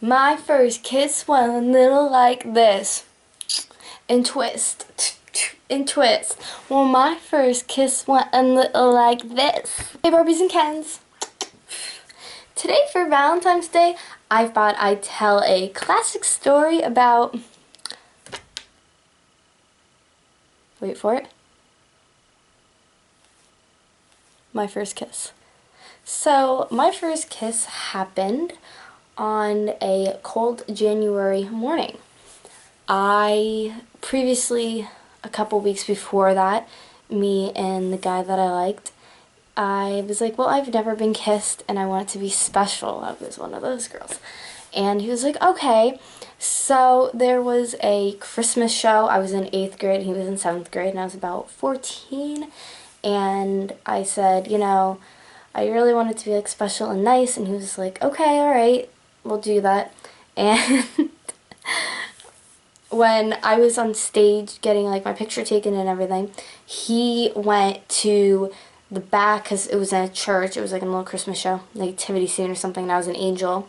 My first kiss went a little like this. And twist. And twist. Well, my first kiss went a little like this. Hey, Barbies and Kens. Today for Valentine's Day, I thought I'd tell a classic story about... Wait for it. My first kiss. So, my first kiss happened on a cold January morning. I previously, a couple weeks before that, me and the guy that I liked, I was like, well, I've never been kissed and I want it to be special. I was one of those girls. And he was like, okay. So there was a Christmas show. I was in 8th grade, he was in 7th grade, and I was about 14. And I said, you know, I really want it to be like special and nice. And he was like, okay, alright, we'll do that. And when I was on stage getting like my picture taken and everything, he went to the back, because it was in a church. It was like a little Christmas show, nativity scene or something, and I was an angel.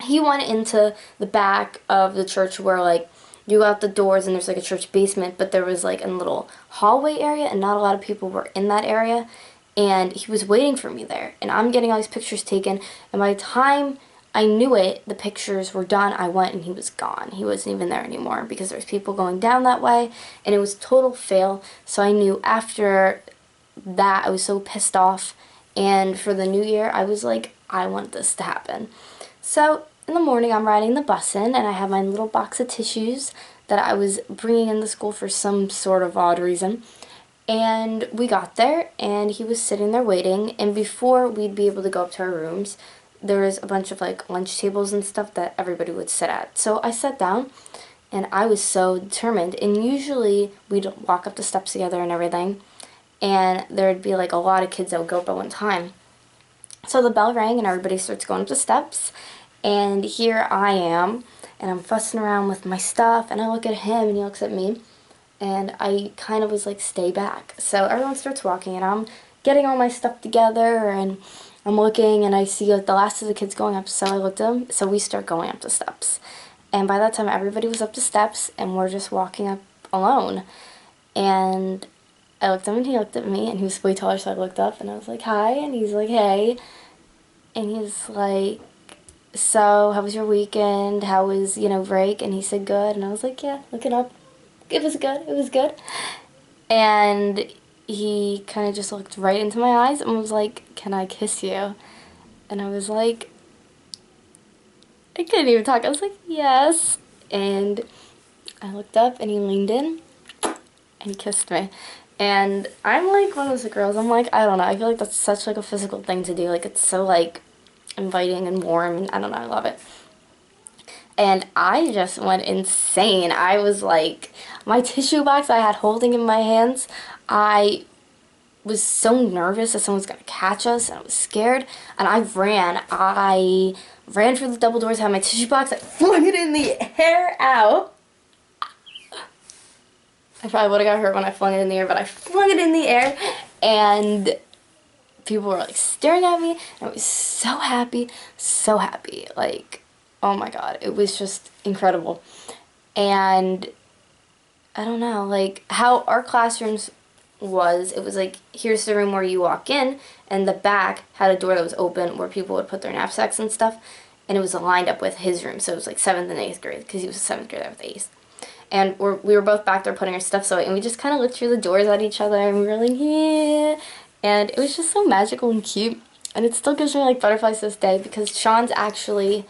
He went into the back of the church where like you go out the doors and there's like a church basement, but there was like a little hallway area and not a lot of people were in that area, and he was waiting for me there, and I'm getting all these pictures taken, and by the time I knew it, the pictures were done, I went and he was gone. He wasn't even there anymore because there was people going down that way, and it was total fail. So I knew after that I was so pissed off, and for the new year I was like, I want this to happen. So in the morning I'm riding the bus in, and I have my little box of tissues that I was bringing into school for some sort of odd reason. And we got there and he was sitting there waiting, and before we'd be able to go up to our rooms, there was a bunch of like lunch tables and stuff that everybody would sit at. So I sat down and I was so determined, and usually we'd walk up the steps together and everything, and there'd be like a lot of kids that would go up at one time. So the bell rang and everybody starts going up the steps, and here I am, and I'm fussing around with my stuff, and I look at him and he looks at me, and I kind of was like, stay back. So everyone starts walking and I'm getting all my stuff together, and I'm looking and I see like the last of the kids going up, so I looked at them, so we start going up the steps. And by that time everybody was up the steps and we're just walking up alone. And I looked at him and he looked at me, and he was way taller, so I looked up and I was like, hi, and he's like, hey. And he's like, so how was your weekend? How was, you know, break? And he said good, and I was like, yeah, looking up. It was good, it was good. And he kind of just looked right into my eyes and was like, can I kiss you? And I was like, I couldn't even talk. I was like, yes. And I looked up and he leaned in and he kissed me. And I'm like one of those girls, I'm like, I don't know, I feel like that's such like a physical thing to do. Like, it's so like inviting and warm, and I don't know, I love it. And I just went insane. I was like, my tissue box I had holding in my hands, I was so nervous that someone was going to catch us, and I was scared, and I ran for the double doors, had my tissue box, I flung it in the air, ow. I probably would have got hurt when I flung it in the air, but I flung it in the air, and people were like staring at me, and I was so happy, like, oh my god, it was just incredible. And I don't know, like how our classrooms was, it was like, here's the room where you walk in, and the back had a door that was open where people would put their knapsacks and stuff, and it was lined up with his room, so it was like 7th and 8th grade, because he was a 7th grader with 8th. And we were both back there putting our stuff away, and we just kind of looked through the doors at each other, and we were like, yeah. And it was just so magical and cute, and it still gives me like butterflies to this day, because Sean's actually,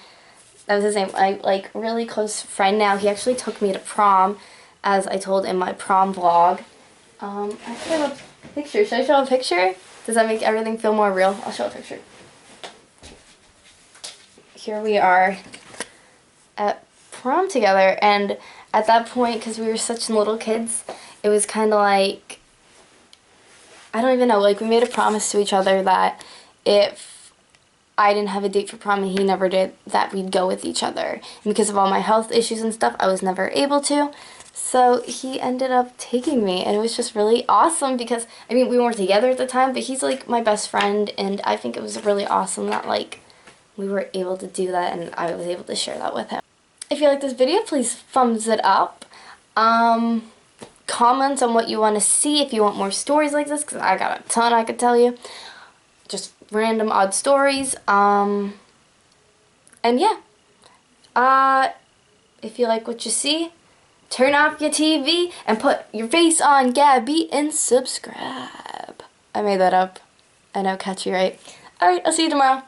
that was his name, like really close friend now. He actually took me to prom, as I told in my prom vlog. I have a picture. Should I show a picture? Does that make everything feel more real? I'll show a picture. Here we are at prom together, and at that point, because we were such little kids, it was kind of like, I don't even know, like we made a promise to each other that if I didn't have a date for prom and he never did, that we'd go with each other. And because of all my health issues and stuff, I was never able to. So he ended up taking me, and it was just really awesome because, I mean, we weren't together at the time, but he's like my best friend, and I think it was really awesome that like we were able to do that, and I was able to share that with him. If you like this video, please thumbs it up. Comment on what you want to see, if you want more stories like this, because I got a ton I could tell you. Just random odd stories. And yeah. If you like what you see, turn off your TV and put your face on Gabby and subscribe. I made that up. I know, catchy, right? Alright, I'll see you tomorrow.